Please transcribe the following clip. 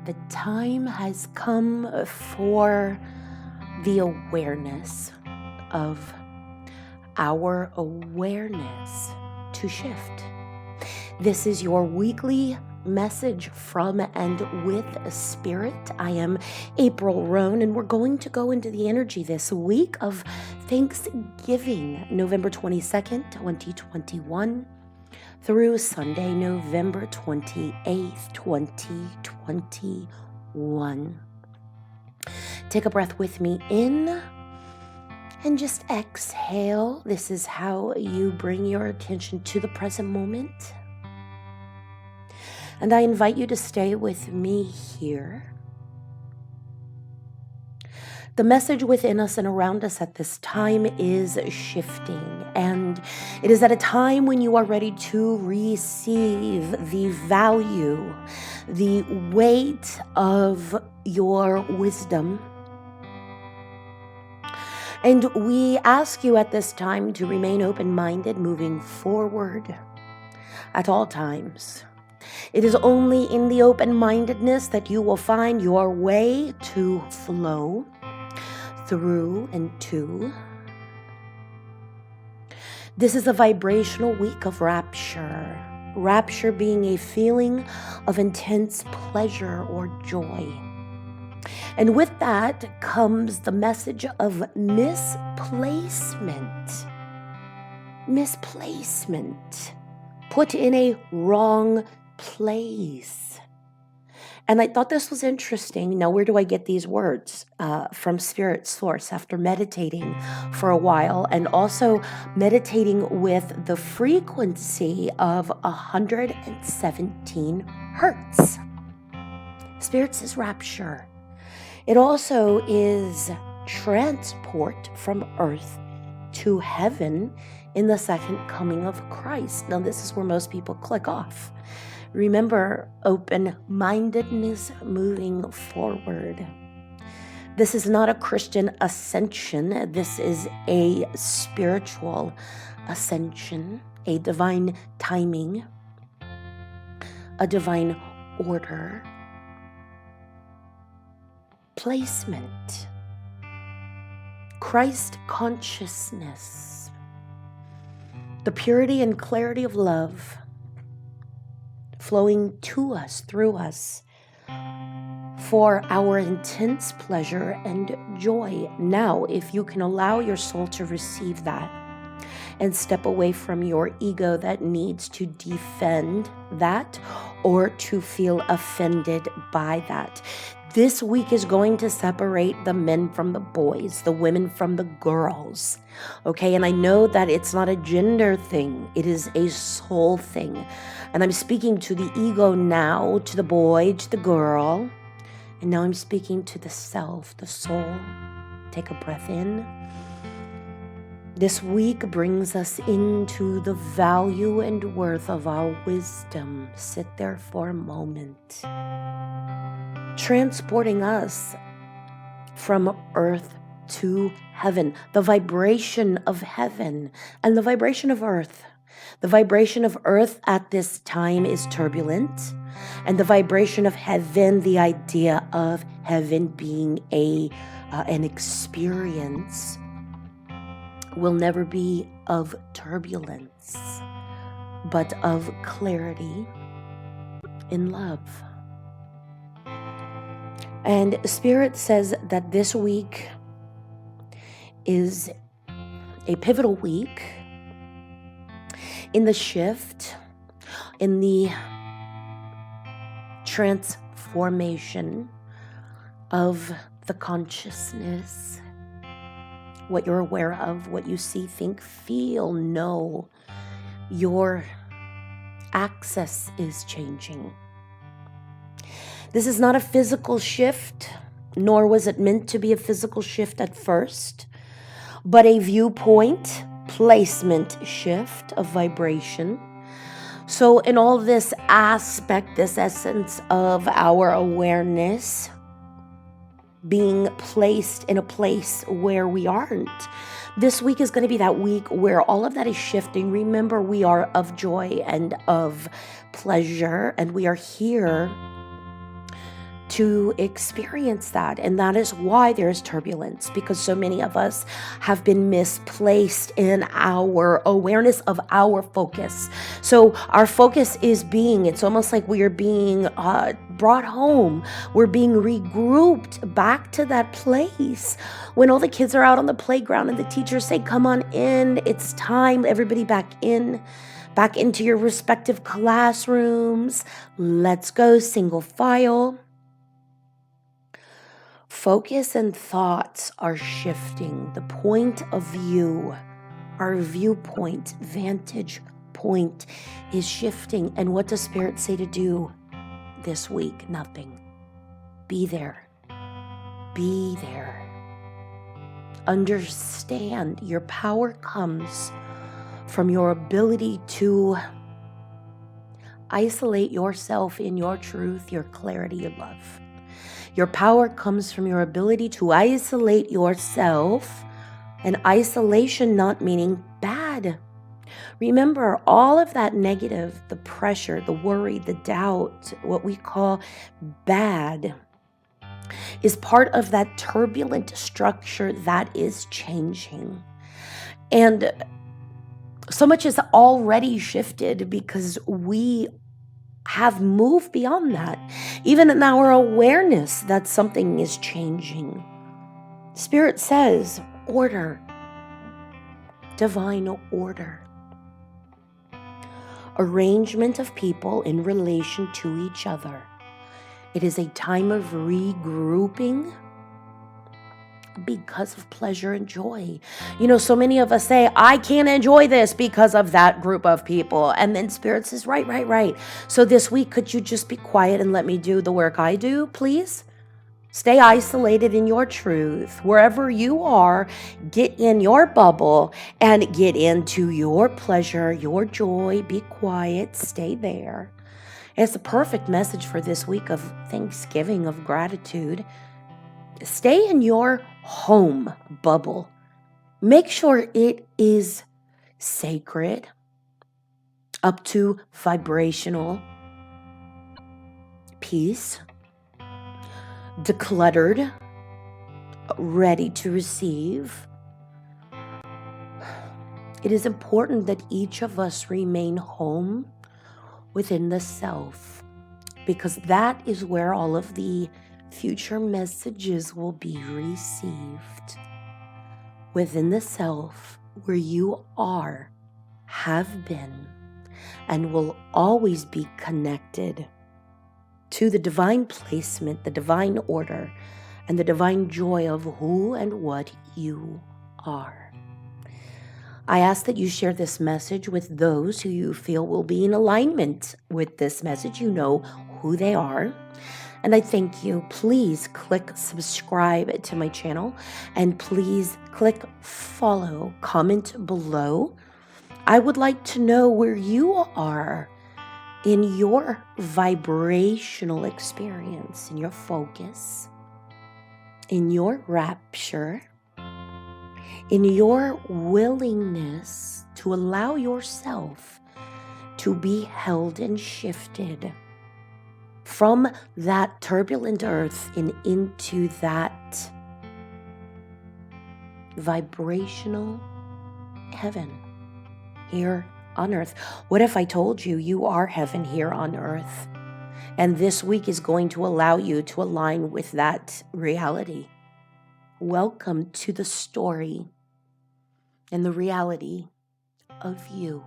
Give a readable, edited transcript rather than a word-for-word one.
the time has come for the awareness of our awareness to shift. This is your weekly message from and with a spirit. I am April Roane, and we're going to go into the energy this week of Thanksgiving, November 22nd, 2021, through Sunday, November 28th, 2021. Take a breath with me in and just exhale. This is how you bring your attention to the present moment. And I invite you to stay with me here. The message within us and around us at this time is shifting, and it is at a time when you are ready to receive the value, the weight of your wisdom. And we ask you at this time to remain open-minded, moving forward at all times. It is only in the open-mindedness that you will find your way to flow through and to. This is a vibrational week of rapture. Rapture being a feeling of intense pleasure or joy. And with that comes the message of misplacement. Misplacement. Put in a wrong place. And I thought this was interesting. Now, where do I get these words? From Spirit Source, after meditating for a while and also meditating with the frequency of 117 hertz. Spirit says rapture. It also is transport from earth to heaven in the second coming of Christ. Now, this is where most people click off. Remember, open-mindedness moving forward. This is not a Christian ascension. This is a spiritual ascension, a divine timing, a divine order. Placement. Christ consciousness. The purity and clarity of love flowing to us, through us, for our intense pleasure and joy. Now, if you can allow your soul to receive that and step away from your ego that needs to defend that or to feel offended by that. This week is going to separate the men from the boys, the women from the girls, okay? And I know that it's not a gender thing. It is a soul thing. And I'm speaking to the ego now, to the boy, to the girl. And now I'm speaking to the self, the soul. Take a breath in. This week brings us into the value and worth of our wisdom. Sit there for a moment. Transporting us from earth to heaven, the vibration of heaven and the vibration of earth. The vibration of earth at this time is turbulent, and the vibration of heaven, the idea of heaven being an experience, will never be of turbulence, but of clarity in love. And Spirit says that this week is a pivotal week in the shift, in the transformation of the consciousness, what you're aware of, what you see, think, feel, know. Your access is changing. This is not a physical shift, nor was it meant to be a physical shift at first, but a viewpoint, placement shift of vibration. So in all this aspect, this essence of our awareness being placed in a place where we aren't, this week is going to be that week where all of that is shifting. Remember, we are of joy and of pleasure, and we are here to experience that. And that is why there's turbulence, because so many of us have been misplaced in our awareness of our focus. So our focus is it's almost like we are being brought home. We're being regrouped back to that place when all the kids are out on the playground and the teachers say, come on in, it's time, everybody back into your respective classrooms. Let's go single file. Focus and thoughts are shifting. The point of view, our viewpoint, vantage point is shifting. And what does Spirit say to do this week? Nothing. Be there. Be there. Understand your power comes from your ability to isolate yourself in your truth, your clarity, your love. Your power comes from your ability to isolate yourself, and isolation not meaning bad. Remember, all of that negative, the pressure, the worry, the doubt, what we call bad, is part of that turbulent structure that is changing. And so much is already shifted because we have moved beyond that. Even in our awareness that something is changing. Spirit says, order. Divine order. Arrangement of people in relation to each other. It is a time of regrouping because of pleasure and joy. So many of us say, I can't enjoy this because of that group of people. And then Spirit says, right. So this week, could you just be quiet and let me do the work I do, please? Stay isolated in your truth. Wherever you are, get in your bubble and get into your pleasure, your joy. Be quiet. Stay there. It's the perfect message for this week of Thanksgiving, of gratitude. Stay in your home bubble. Make sure it is sacred, up to vibrational peace, decluttered, ready to receive. It is important that each of us remain home within the self, because that is where all of the future messages will be received. Within the self, where you are, have been, and will always be connected to the divine placement, the divine order, and the divine joy of who and what you are. I ask that you share this message with those who you feel will be in alignment with this message. You know who they are. And I thank you. Please click subscribe to my channel, and please click follow, comment below. I would like to know where you are in your vibrational experience, in your focus, in your rapture, in your willingness to allow yourself to be held and shifted from that turbulent earth and into that vibrational heaven here on earth. What if I told you you are heaven here on earth? And this week is going to allow you to align with that reality. Welcome to the story and the reality of you.